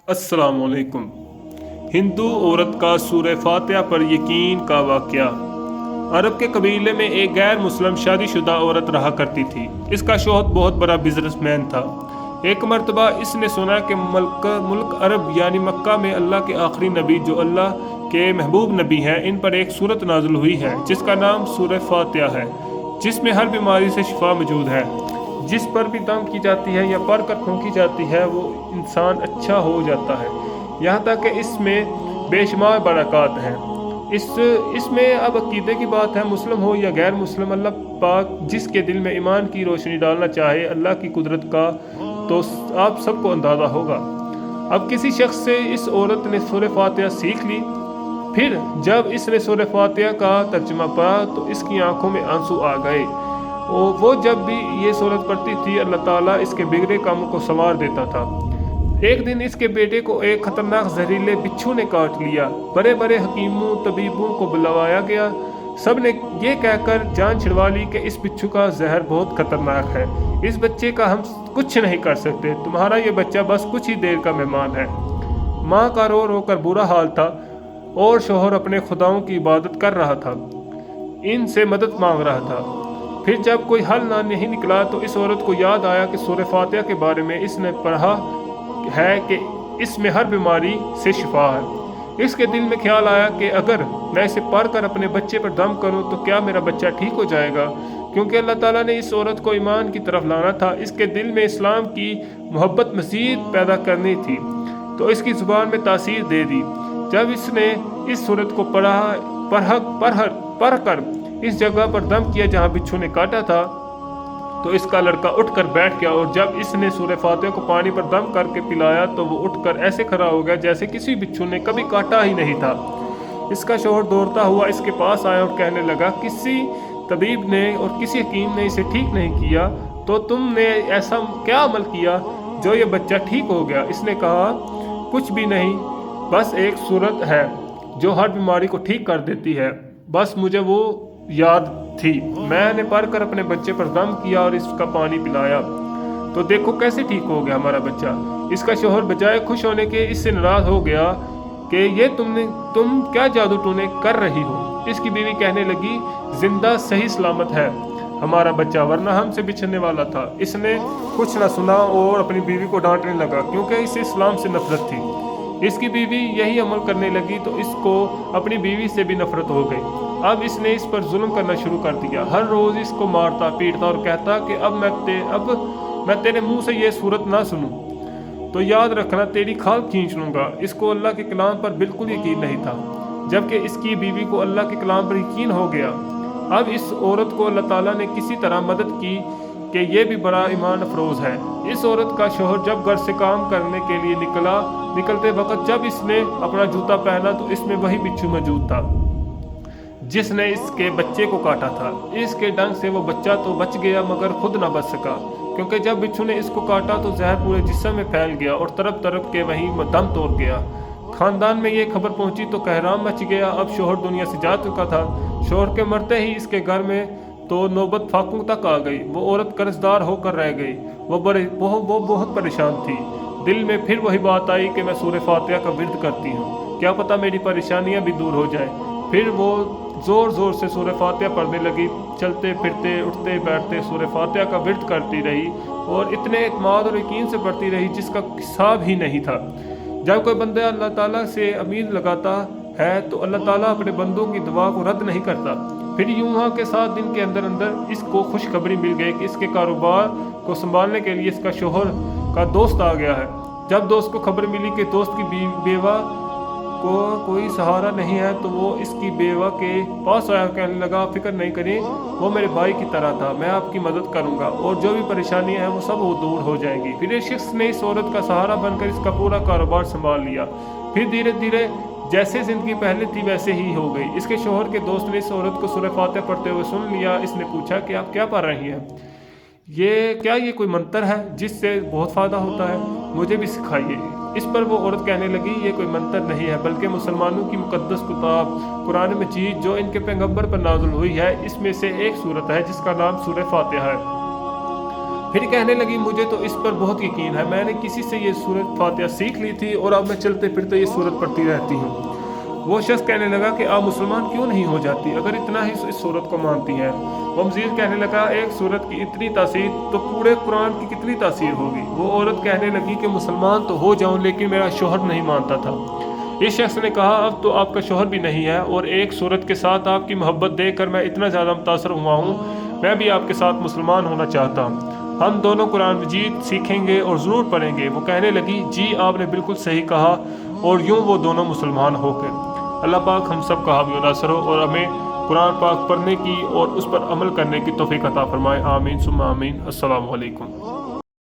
अस्सलाम वालेकुम। हिंदू औरत का सूरह फातिहा पर यकीन का वाक़या। अरब के कबीले में एक गैर मुस्लिम शादीशुदा औरत रहा करती थी। इसका शौहर बहुत बड़ा बिजनेसमैन था। एक मर्तबा इसने सुना कि मुल्क अरब यानी मक्का में अल्लाह के आखिरी नबी जो अल्लाह के महबूब नबी हैं, इन पर एक सूरत नाज़िल हुई है जिसका नाम सूरह फातिहा है, जिसमें हर बीमारी से शिफा मौजूद है। जिस पर भी दम की जाती है या पढ़ कर फूंकी जाती है वो इंसान अच्छा हो जाता है। यहाँ तक कि इसमें बेशुमार बरक़ात हैं। इसमें अब अकीदे की बात है, मुस्लिम हो या गैर मुस्लिम, अल्लाह पाक जिसके दिल में ईमान की रोशनी डालना चाहे अल्लाह की कुदरत का, तो आप सबको अंदाज़ा होगा। अब किसी शख्स से इस औरत ने सूरह फातिहा सीख ली। फिर जब इसने सूरह फातिहा का तर्जुमा पढ़ा तो इसकी आंखों में आंसू आ गए। और वो जब भी ये सूरत पढ़ती थी अल्लाह ताला इसके बिगड़े कामों को संवार देता था। एक दिन इसके बेटे को एक खतरनाक जहरीले बिच्छू ने काट लिया। बड़े बड़े हकीमों तबीबों को बुलवाया गया। सब ने ये कहकर जान छिड़वा ली कि इस बिच्छू का जहर बहुत खतरनाक है, इस बच्चे का हम कुछ नहीं कर सकते, तुम्हारा ये बच्चा बस कुछ ही देर का मेहमान है। माँ का रो रो कर बुरा हाल था और शोहर अपने खुदाओं की इबादत कर रहा था, इनसे मदद मांग रहा था। फिर जब कोई हल ना नहीं निकला तो इस औरत को याद आया कि सूरह फातिहा के बारे में इसने पढ़ा है कि इसमें हर बीमारी से शिफा है। इसके दिल में ख्याल आया कि अगर मैं इसे पढ़कर अपने बच्चे पर दम करूं तो क्या मेरा बच्चा ठीक हो जाएगा। क्योंकि अल्लाह ताला ने इस औरत को ईमान की तरफ लाना था, इसके दिल में इस्लाम की मोहब्बत मज़ीद पैदा करनी थी, तो इसकी ज़ुबान में तासीर दे दी। जब इसने इस सूरत को पढ़ कर इस जगह पर दम किया जहाँ बिच्छू ने काटा था, तो इसका लड़का उठकर बैठ गया। और जब इसने सूरह फातिहा को पानी पर दम करके पिलाया तो वो उठकर ऐसे खड़ा हो गया जैसे किसी बिच्छू ने कभी काटा ही नहीं था। इसका शौहर दौड़ता हुआ इसके पास आया और कहने लगा, किसी तबीब ने और किसी हकीम ने इसे ठीक नहीं किया, तो तुमने ऐसा क्या अमल किया जो ये बच्चा ठीक हो गया। इसने कहा, कुछ भी नहीं, बस एक सूरत है जो हर बीमारी को ठीक कर देती है, बस मुझे वो याद थी, मैंने पढ़कर अपने बच्चे पर दम किया और इसका पानी पिलाया, तो देखो कैसे ठीक हो गया हमारा बच्चा। इसका शौहर बजाय खुश होने के इससे नाराज हो गया कि ये तुम क्या जादू टूने कर रही हो। इसकी बीवी कहने लगी, जिंदा सही सलामत है हमारा बच्चा, वरना हमसे बिछड़ने वाला था। इसने कुछ न सुना और अपनी बीवी को डांटने लगा क्योंकि इसे इस्लाम से नफरत थी। इसकी बीवी यही अमल करने लगी तो इसको अपनी बीवी से भी नफरत हो गई। अब इसने इस पर जुल्म करना शुरू कर दिया। हर रोज़ इसको मारता पीटता और कहता कि अब मैं तेरे मुंह से ये सूरत ना सुनूं तो याद रखना तेरी खाल खींच लूँगा। इसको अल्लाह के कलाम पर बिल्कुल यकीन नहीं था, जबकि इसकी बीवी को अल्लाह के कलाम पर यकीन हो गया। अब इस औरत को अल्लाह ताला ने किसी तरह मदद की कि ये भी बड़ा ईमान अफरोज़ है। इस औरत का शौहर जब घर से काम करने के लिए निकलते वक्त जब इसने अपना जूता पहना तो इसमें वही बिच्छू मौजूद था जिसने इसके बच्चे को काटा था। इसके डंग से वो बच्चा तो बच गया मगर खुद ना बच सका, क्योंकि जब बिच्छू ने इसको काटा तो जहर पूरे जिस्म में फैल गया और तरफ तरफ के वहीं दम तोड़ गया। खानदान में ये खबर पहुंची तो कहराम मच गया। अब शौहर दुनिया से जा चुका था। शौहर के मरते ही इसके घर में तो नौबत फाकों तक आ गई। वो औरत कर्जदार होकर रह गई। वो बहुत परेशान थी। दिल में फिर वही बात आई कि मैं सूरह फातिहा का विर्द करती हूँ, क्या पता मेरी परेशानियाँ भी दूर हो जाए। फिर वो ज़ोर ज़ोर से सूरह फातिहा पढ़ने लगी। चलते फिरते उठते बैठते सूरह फातिहा का विर्द करती रही और इतने इत्मीनान और यकीन से पढ़ती रही जिसका हिसाब ही नहीं था। जब कोई बंदा अल्लाह ताला से उम्मीद लगाता है तो अल्लाह ताला अपने बंदों की दुआ को रद्द नहीं करता। फिर यूं हुआ के 7 दिन के अंदर इसको खुशखबरी मिल गई कि इसके कारोबार को संभालने के लिए इसका शौहर का दोस्त आ गया है। जब दोस्त को खबर मिली कि दोस्त की बेवा को कोई सहारा नहीं है तो वो इसकी बेवा के पास आया, कहने लगा, फिक्र नहीं करें, वो मेरे भाई की तरह था, मैं आपकी मदद करूंगा और जो भी परेशानियां हैं वो सब वो दूर हो जाएंगी। फिर इस शख्स ने इस औरत का सहारा बनकर इसका पूरा कारोबार संभाल लिया। फिर धीरे धीरे जैसे ज़िंदगी पहले थी वैसे ही हो गई। इसके शौहर के दोस्त ने इस औरत को सूरह फातिहा पढ़ते हुए सुन लिया। इसने पूछा कि आप क्या पढ़ रही हैं, ये कोई मंत्र है जिससे बहुत फ़ायदा होता है, मुझे भी सिखाइए। इस पर वो औरत कहने लगी, ये कोई मंत्र नहीं है बल्कि मुसलमानों की मुकद्दस किताब कुरान मजीद जो इनके पैगंबर पर नाज़िल हुई है, इसमें से एक सूरत है जिसका नाम सूरह फातिहा है। پھر کہنے لگی مجھے تو اس پر بہت یقین ہے، میں نے کسی سے یہ سورۃ فاتحہ سیکھ لی تھی اور اب میں چلتے پھرتے یہ سورت پڑھتی رہتی ہوں۔ وہ شخص کہنے لگا کہ آپ مسلمان کیوں نہیں ہو جاتی اگر اتنا ہی اس سورت کو مانتی ہیں؟ وہ مزید کہنے لگا ایک سورت کی اتنی تاثیر تو پورے قرآن کی کتنی تاثیر ہوگی۔ وہ عورت کہنے لگی کہ مسلمان تو ہو جاؤں لیکن میرا شوہر نہیں مانتا تھا۔ اس شخص نے کہا اب تو آپ کا شوہر بھی نہیں ہے اور ایک سورت کے ساتھ آپ کی محبت دیکھ کر میں اتنا زیادہ متاثر ہوا ہوں، میں بھی آپ کے ساتھ مسلمان ہونا چاہتا ہوں، ہم دونوں قرآن مجید سیکھیں گے اور ضرور پڑھیں گے۔ وہ کہنے لگی جی آپ نے بالکل صحیح کہا، اور یوں وہ دونوں مسلمان ہو گئے۔ اللہ پاک ہم سب کا حامی و ناصر ہو اور ہمیں قرآن پاک پڑھنے کی اور اس پر عمل کرنے کی توفیق عطا فرمائے، آمین ثم آمین۔ السلام علیکم۔